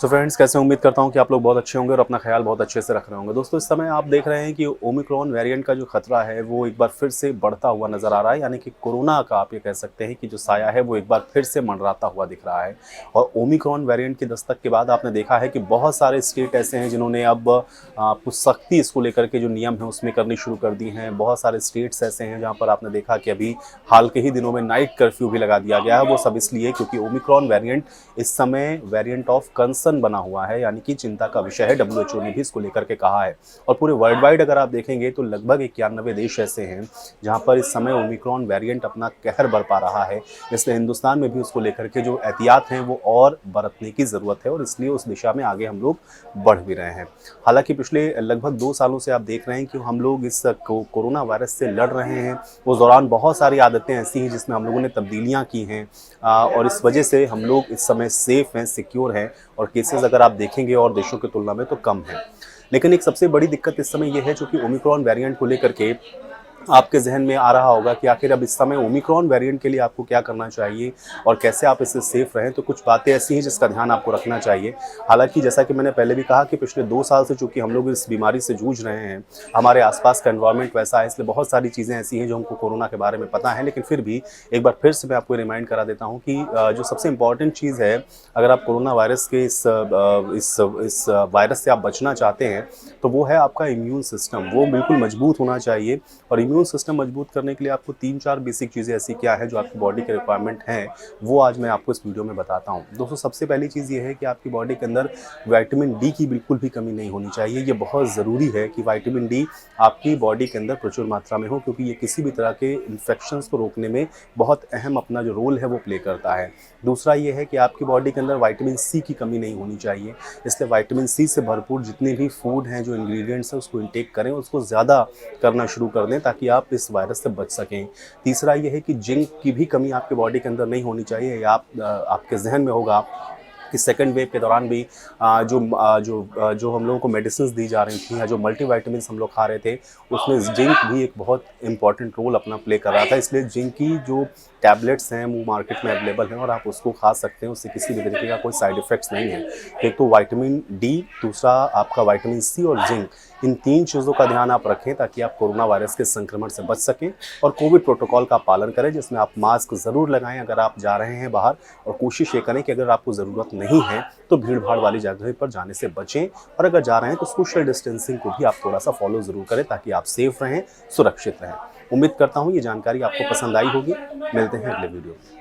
तो फ्रेंड्स, कैसे उम्मीद करता हूं कि आप लोग बहुत अच्छे होंगे और अपना ख्याल बहुत अच्छे से रख रहे होंगे। दोस्तों, इस समय आप देख रहे हैं कि ओमिक्रॉन वेरिएंट का जो खतरा है वो एक बार फिर से बढ़ता हुआ नज़र आ रहा है। यानी कि कोरोना का आप ये कह सकते हैं कि जो साया है वो एक बार फिर से मंडराता हुआ दिख रहा है। और ओमिक्रॉन वेरिएंट की दस्तक के बाद आपने देखा है कि बहुत सारे स्टेट ऐसे हैं जिन्होंने अब कुछ सख्ती इसको लेकर के जो नियम है उसमें करनी शुरू कर दी हैं। बहुत सारे स्टेट्स ऐसे हैं जहाँ पर आपने देखा कि अभी हाल के ही दिनों में नाइट कर्फ्यू भी लगा दिया गया है। वो सब इसलिए क्योंकि ओमिक्रॉन वेरिएंट इस समय वेरिएंट ऑफ कंसर्न बना हुआ है, यानी कि चिंता का विषय है। डब्ल्यूएचओ ने भी इसको लेकर के कहा है। और पूरे वर्ल्ड वाइड अगर आप देखेंगे तो लगभग 91 देश ऐसे हैं जहां पर इस समय ओमिक्रॉन वेरिएंट अपना कहर बरपा रहा है। इसलिए हिंदुस्तान में भी उसको लेकर के जो एहतियात हैं वो और बरतने की ज़रूरत है और इसलिए उस दिशा में आगे हम लोग बढ़ भी रहे हैं। हालांकि पिछले लगभग 2 सालों से आप देख रहे हैं कि हम लोग इस कोरोना वायरस से लड़ रहे हैं। उस दौरान बहुत सारी आदतें ऐसी हैं जिसमें हम लोगों ने तब्दीलियां की हैं और इस वजह से हम लोग इस समय सेफ हैं, सिक्योर हैं और केसेस अगर आप देखेंगे और देशों की तुलना में तो कम है। लेकिन एक सबसे बड़ी दिक्कत इस समय यह है, चूंकि ओमिक्रॉन वेरिएंट को लेकर के आपके जहन में आ रहा होगा कि आखिर अब इस समय ओमिक्रॉन वेरिएंट के लिए आपको क्या करना चाहिए और कैसे आप इससे सेफ रहें। तो कुछ बातें ऐसी हैं जिसका ध्यान आपको रखना चाहिए। हालांकि जैसा कि मैंने पहले भी कहा कि पिछले 2 साल से चूंकि हम लोग इस बीमारी से जूझ रहे हैं, हमारे आसपास का एनवायरनमेंट वैसा है, इसलिए बहुत सारी चीज़ें ऐसी हैं जो हमको कोरोना के बारे में पता है। लेकिन फिर भी एक बार फिर से मैं आपको रिमाइंड करा देता हूँ कि जो सबसे इंपॉर्टेंट चीज़ है, अगर आप कोरोना वायरस के इस वायरस से आप बचना चाहते हैं तो वो है आपका इम्यून सिस्टम। वो बिल्कुल मजबूत होना चाहिए। और इम्यून सिस्टम मजबूत करने के लिए आपको 3-4 बेसिक चीज़ें ऐसी क्या है जो आपकी बॉडी के रिक्वायरमेंट हैं, वो आज मैं आपको इस वीडियो में बताता हूँ। दोस्तों, सबसे पहली चीज़ ये है कि आपकी बॉडी के अंदर विटामिन डी की बिल्कुल भी कमी नहीं होनी चाहिए। ये बहुत ज़रूरी है कि विटामिन डी आपकी बॉडी के अंदर प्रचुर मात्रा में हो, क्योंकि ये किसी भी तरह के इन्फेक्शंस को रोकने में बहुत अहम अपना जो रोल है वो प्ले करता है। दूसरा ये है कि आपकी बॉडी के अंदर विटामिन सी की कमी नहीं होनी चाहिए। इसलिए विटामिन सी से भरपूर जितने भी फूड हैं, जो इंग्रेडिएंट्स हैं, उसको इंटेक करें, उसको ज़्यादा करना शुरू कर दें ताकि आप इस वायरस से बच सकें। तीसरा ये है कि जिंक की भी कमी आपके बॉडी के अंदर नहीं होनी चाहिए। आपके जहन में होगा कि सेकंड वेव के दौरान भी जो हम लोगों को मेडिसिन दी जा रही थी या जो मल्टीविटामिन्स हम लोग खा रहे थे, उसमें जिंक भी एक बहुत इंपॉर्टेंट रोल अपना प्ले कर रहा था। इसलिए जिंक की जो टैबलेट्स हैं वो मार्केट में अवेलेबल हैं और आप उसको खा सकते हैं। उससे किसी भी तरीके का कोई साइड इफेक्ट्स नहीं है। एक तो विटामिन डी, दूसरा आपका विटामिन सी और जिंक, इन 3 चीज़ों का ध्यान आप रखें ताकि आप कोरोना वायरस के संक्रमण से बच सकें। और कोविड प्रोटोकॉल का पालन करें, जिसमें आप मास्क ज़रूर लगाएं अगर आप जा रहे हैं बाहर। और कोशिश ये करें कि अगर आपको ज़रूरत नहीं है तो भीड़ भाड़ वाली जगह पर जाने से बचें। और अगर जा रहे हैं तो सोशल डिस्टेंसिंग को भी आप थोड़ा सा फॉलो ज़रूर करें ताकि आप सेफ रहें, सुरक्षित रहें। उम्मीद करता हूँ ये जानकारी आपको पसंद आई होगी। मिलते हैं अगले वीडियो में।